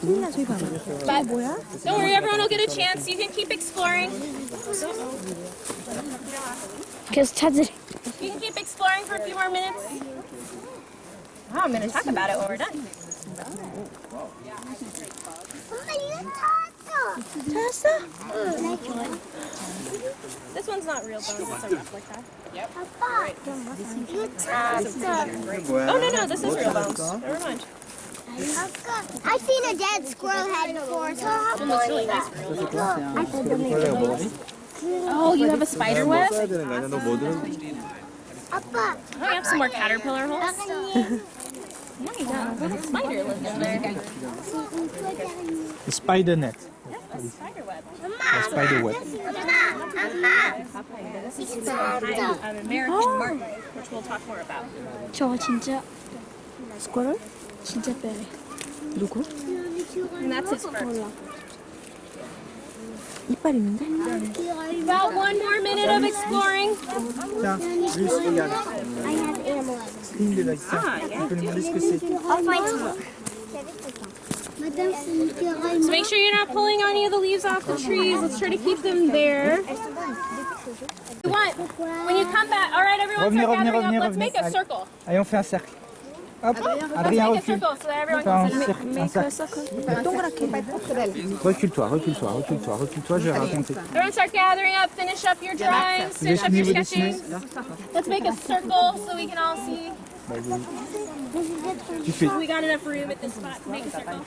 But don't worry, everyone will get a chance. You can keep exploring. 계속 찾으래. You can keep exploring for a few more minutes. Oh, I'm going to talk about it when we're done. This one's not real bones, it's a replica. Yep. Oh, no, this is real bones. Never mind. I've seen a dead squirrel head before, so how Looks really nice for real. Oh, you have a spider web? Oh, you have some more caterpillar holes? No, you don't. There's a spider living in there. A spider net. Yeah, a spider web. A spider web. This is an American martin, which we'll talk more about. 저거 진짜 스쿼럴? 진짜 빼래. 누구? And that's his fur. 이빨 있는데? About 1 more minute of exploring. Tiens, Luce, regarde. I have animal eggs. Une des vagues. Tiens, tu peux lui demander ce que c'est. I'll find some. So make sure you're not pulling any of the leaves off the trees. Let's try to keep them there. You want, when you come back, all right, everyone start gathering up. Let's make a circle. Allez, on fait un cercle. Hop, Let's Adrien, make a recule. circle so that everyone Fais un can see. cercle. Recule-toi, je vais raconter. Everyone start gathering up, finish up your drawings, finish up your sketching. Let's make a circle so we can all see. Tu fais. We got enough room at this spot to make a circle.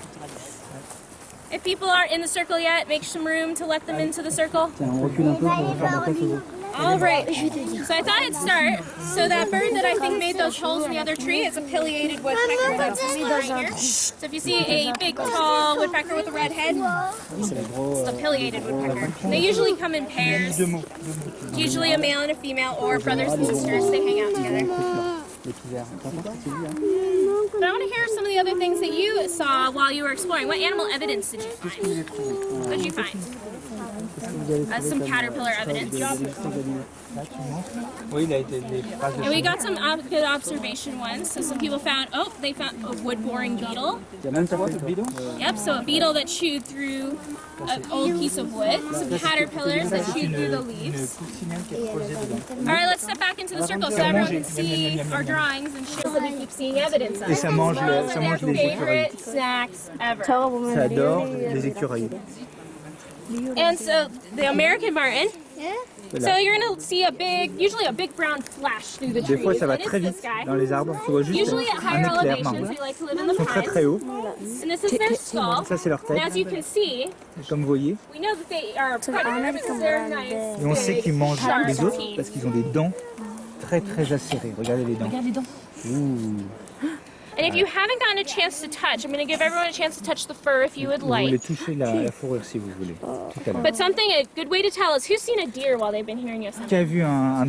If people aren't in the circle yet, make some room to let them into the circle. Tiens, on recule un peu pour faire la place aux autres. All right, so I thought I'd start. So that bird that I think made those holes in the other tree is a pileated woodpecker. That's this one right here. So if you see a big, tall woodpecker with a red head, it's a pileated woodpecker. They usually come in pairs. Usually a male and a female, or brothers and sisters. They hang out together. But I want to hear some of the other things that you saw while you were exploring. What animal evidence did you find? What did you find? Some caterpillar evidence. Oui, il a été des phrases de And we got some good observation ones. So some people found, they found a wood boring beetle. Il y a même ça, le bidon. Yep, so a beetle that chewed through an old piece of wood. Some caterpillars that chewed through the Une leaves. coccinelle qui est posée dedans. All right, let's step back into the circle so everyone can see our drawings and show that we keep seeing evidence of. Et ça mange, Squirrels ça are mange their les écureuils. favorite snacks ever. 저거 보면 Ça adore les écureuils. And so the American martin. So you're gonna see usually a big brown flash through the Des trees. fois, ça va And it's très this vite guy. dans les arbres. Tu vois juste Usually at un higher éclair elevations, marron. they like to live in the Ils sont très pines. très hauts. And this is their skull. Ça, c'est leur And tête. as you can see, Comme vous voyez. we know that they are predators because they're nice. Et on sait qu'ils mangent sharp les autres teeth. parce qu'ils ont des dents très très acérées. Regardez les dents. Ouh. And if you haven't gotten a chance to touch, I'm going to give everyone a chance to touch the fur if you would Vous voulez like. toucher la fourrure si vous voulez. Tout à l'heure. But a good way to tell is who's seen a deer while they've been hearing you. Qui a vu un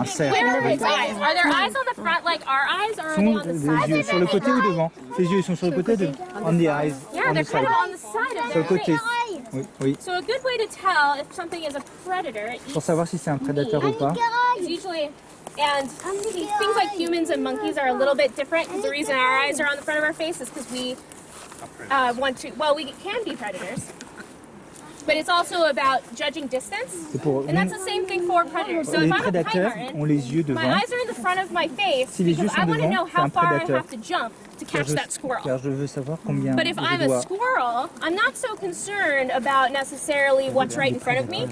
cerf? Where are his eyes? Are their eyes on the front like our eyes, or are they Sont on the les side? yeux sur le côté ou devant? Ses yeux sont sur le côté de on the eyes, Yeah, on they're the kind side. of on the side of Sur le their côté. face. Oui, oui. So a good way to tell if something is a predator Pour savoir si c'est un prédateur ou pas. is usually, and things like humans and monkeys are a little bit different because the reason our eyes are on the front of our face is because we we can be predators. But it's also about judging distance. C'est pour And that's the same thing for predators. So les if I'm a pine prédateurs martin, ont les yeux my devant. eyes are in the front of my face Si les yeux because sont I want to devant, know c'est how un far I prédateur. have to jump to catch that squirrel. Car je veux savoir combien But if je I'm a dois. squirrel, I'm not so concerned about necessarily what's right in front of me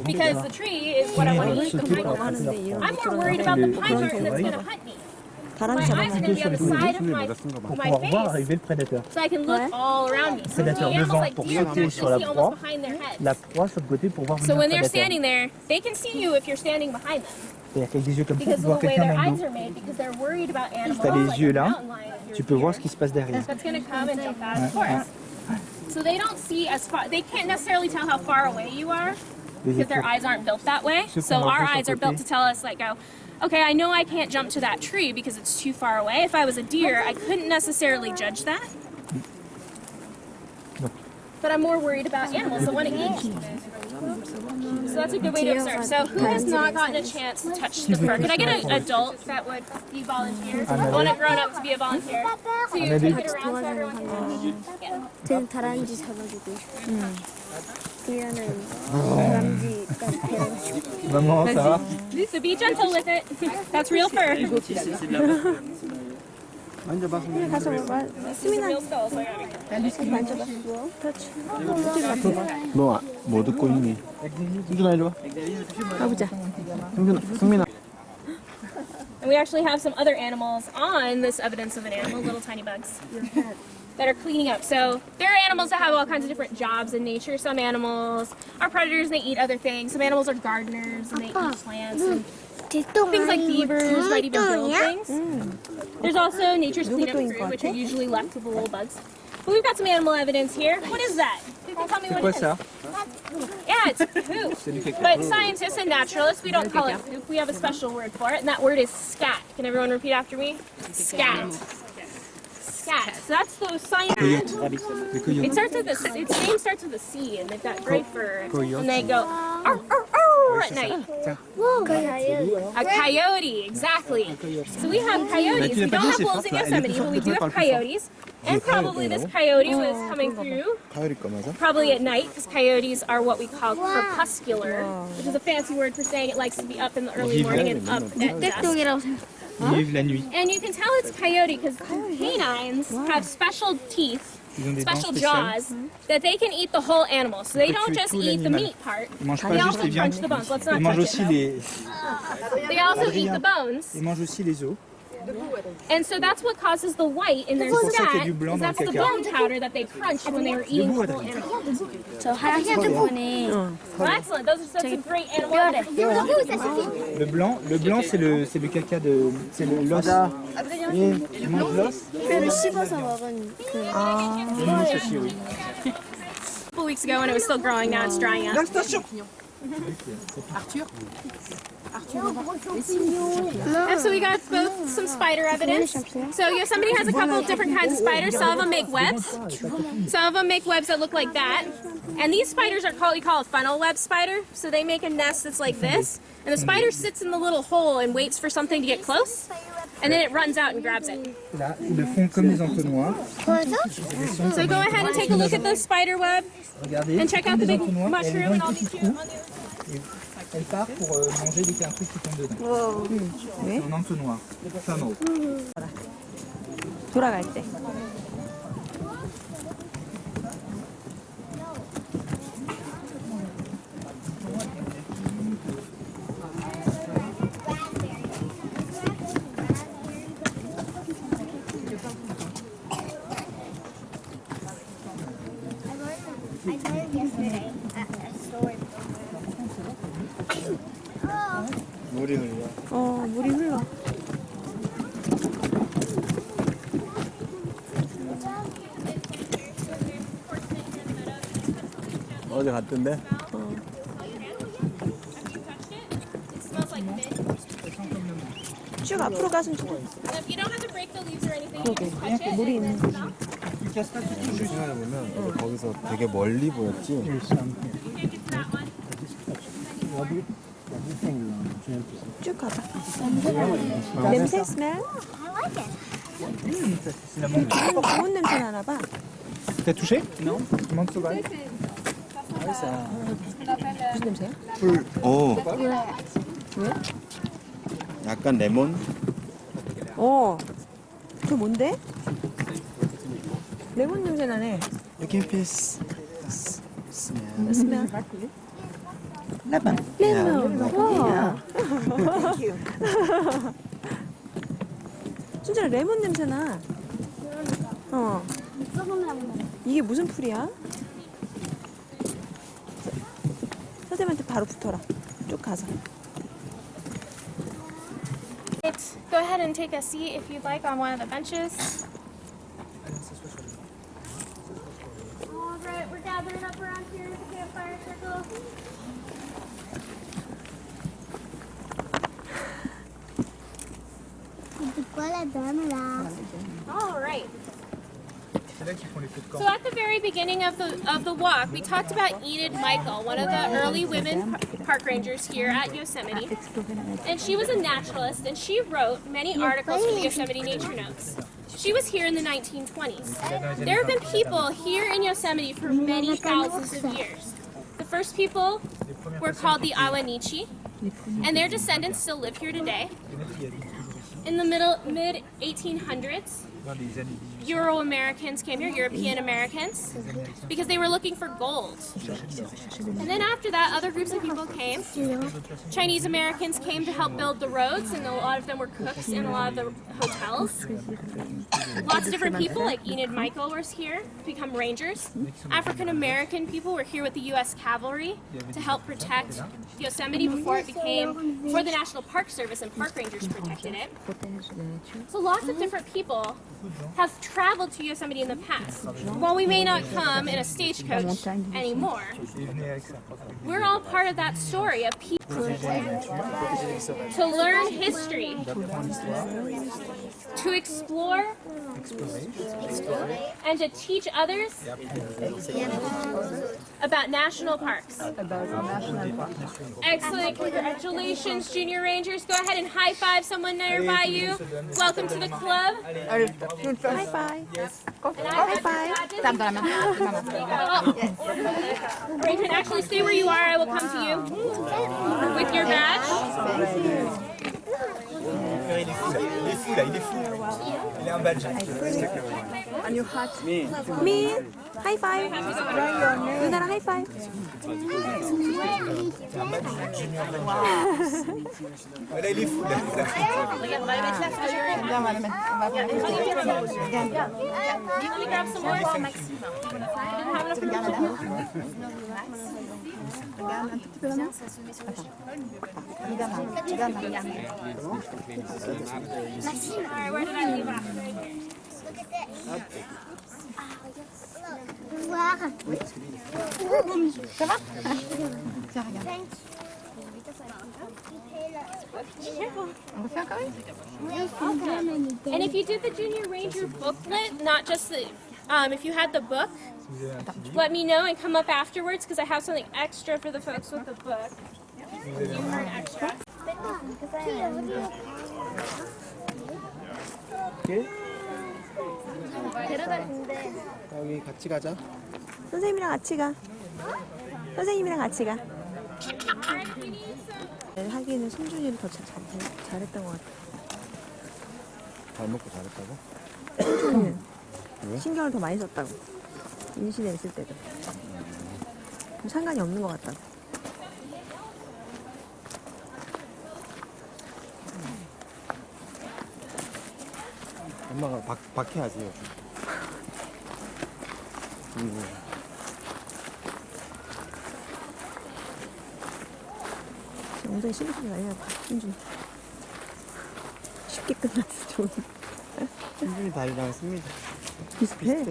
because the tree is what I want to eat behind me. I'm more worried about the pine martin that's going to hunt me. My eyes are going to be on the side of my Pour pouvoir voir face arriver le prédateur. so I can look all around me. So Prédateur animals devant like pour deer can sauter actually sur la see proie. almost behind their heads. La proie sur le côté pour voir venir So le when they're prédateur. standing there, they can see you if you're standing behind them C'est-à-dire qu'avec des yeux comme ça, tu because peux of voir the way quelqu'un their dans le eyes dos. are made because they're worried about Si animals tu as les like yeux a là, mountain lion if you're tu peux a voir deer ce qui se passe derrière. that's going to come and jump out of course. So they don't see as far, they can't necessarily tell how far away you are because their eyes aren't built that way. Ceux qui So ont our leur dos eyes sur are le built côté. to tell us like, okay, I know I can't jump to that tree because it's too far away. If I was a deer, I couldn't necessarily judge that. Non. but I'm more worried about animals that want to eat. So that's a good way to observe. So who has not gotten a chance to touch the fur? Could I get an adult that would be volunteer? I want a grown up to be a volunteer to take it around so everyone can touch. Yeah. 쟤는 다람쥐 잡아주고 그녀는 다람쥐가 데려가지고 Maman, ça va? So be gentle with it. That's real fur. 만져봐. 가서 봐봐. Real skull, so I gotta be careful. 너뭐 듣고 있니? 승준아 이리 와. 가보자. 승민아. And we actually have some other animals on this evidence of an animal, little tiny bugs, that are cleaning up. So there are animals that have all kinds of different jobs in nature. Some animals are predators and they eat other things. Some animals are gardeners and they eat plants. And things like beavers might even build things. There's also nature's cleanup crew, which are usually left with the little bugs. But we've got some animal evidence here. What is that? Who can tell me what it is? Yeah, it's poop. But scientists and naturalists, we don't call it poop. We have a special word for it, and that word is scat. Can everyone repeat after me? Scat. Scat. So that's the science. It starts with a, its name starts with a C, and they've got great fur. And they go arr, arr, arr, at night. A coyote, exactly. So we have coyotes. We don't have wolves in Yosemite, but we do have coyotes. And probably this coyote was coming through probably at night, because coyotes are what we call crepuscular, which is a fancy word for saying it likes to be up in the early morning and up at dusk. And you can tell it's coyote because canines have special teeth, special jaws, that they can eat the whole animal. So they don't just eat the meat part, they also crunch the bones. Let's not touch it. They also eat the bones. Ils mangent aussi les os. And so that's what causes the white in their scat, is that's the bone powder that they crunched when they were eating the whole animal. 저 하얀색 부분이 Well, excellent. That's a great animal evidence. Le blanc c'est le caca de c'est l'os. Il mange l'os. 뼈를 씹어서 먹은 그 Le mouche aussi, oui. A couple weeks ago when it was still growing, now it's drying up. And so we got both some spider evidence. So Yosemite has a couple of different kinds of spiders. Some of them make webs. Some of them make webs that look like that. And these spiders are called, we call a funnel web spider. So they make a nest that's like this. And the spider sits in the little hole and waits for something to get close. And then it runs out and grabs it. Là, ils le font comme les entonnoirs. So go ahead and take a look at the spider web. Regardez. And check out the big mushroom and I'll Ils meet you on the Elle part pour manger dès qu'il y a un truc qui tombe dedans. C'est un entonnoir. Funnel. 돌아갈 때. I learned yesterday at a store. 물이 흘려. 물이 흘러. 어제 갔던데? It smells like mint. 쭉 앞으로 가슴 좀. If you don't have to break the leaves or anything, you just touch it. 물이 있는 거. 생각해보면 거기서 되게 멀리 보였지? 쭉 가봐. 냄새 스멜? I like it. 좋은 냄새 나나 봐. T'as touché? Non. Menthe sauvage. 무슨 냄새야? 오. 약간 레몬? 저 뭔데? 레몬 냄새 나네. You can piece. smell. 스멜. 레몬. 레몬. 와. 진짜 레몬 냄새 나. 이게 무슨 풀이야? 선생님한테 바로 붙어라. 쭉 가서. Go ahead and take a seat if you'd like on one of the benches. All right, we're gathering up around here at the campfire circle. Qual é a dama lá? All right. là qu'ils font les feux de camp. So at the very beginning of the walk, we talked about Enid Michael, one of the early women park rangers here at Yosemite. And she was a naturalist, and she wrote many articles for the Yosemite Nature Notes. She was here in the 1920s. There have been people here in Yosemite for many thousands of years. The first people were called the Awanichi, and their descendants still live here today. In the mid 1800s, Euro-Americans came here, European Americans, because they were looking for gold. And then after that, other groups of people came. Chinese Americans came to help build the roads, and a lot of them were cooks in a lot of the hotels. Lots of different people, like Enid Michael, was here to become rangers. African American people were here with the U.S. Cavalry to help protect Yosemite before the National Park Service and park rangers protected it. So lots of different people have traveled to Yosemite in the past. While we may not come in a stagecoach anymore, we're all part of that story of people to learn history, to explore, and to teach others about national parks. Excellent. Congratulations, Junior Rangers. Go ahead and high five someone nearby you. Welcome to the club. High five. High five. Or you can actually stay where you are. I will come to you with your badge. Il est fou là, il est fou. Il a un badge. On your heart. Me. High five. 누나랑 high five. Là, il est fou là. Let me grab some more. Alright, where did I leave off? Look at this. And if you did the Junior Ranger booklet, not just the, if you had the book, let me know and come up afterwards because I have something extra for the folks with the book. You heard extra. 여기 같이 가자. 선생님이랑 같이 가. 선생님이랑 같이 가. 하기에는 손준이를 더 잘했던 것 같아. 잘 먹고 잘했다고? 손준이는 신경을 더 많이 썼다고. 임신해 있을 때도. 좀 상관이 없는 것 같다고. 엄마가 박해야지 여기. 엉덩이 실리콘이 아니라 손준이. 쉽게 끝났어, 좋은. 신준이 다리랑 승리 비슷해.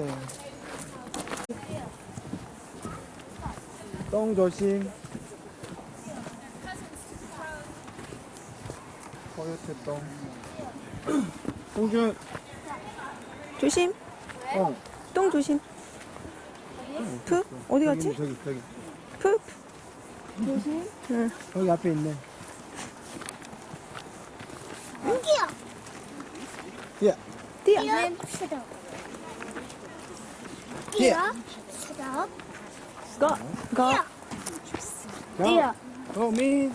똥 조심. 코요테 똥. 동준. 조심. 똥 조심. 푸? 어디 갔지? 저기. 푸? 조심. 응. 여기 앞에 있네. 뛰어. 뛰어. 뛰어. 스톱. 뛰어. 스톱. 고. 고. 뛰어. 민.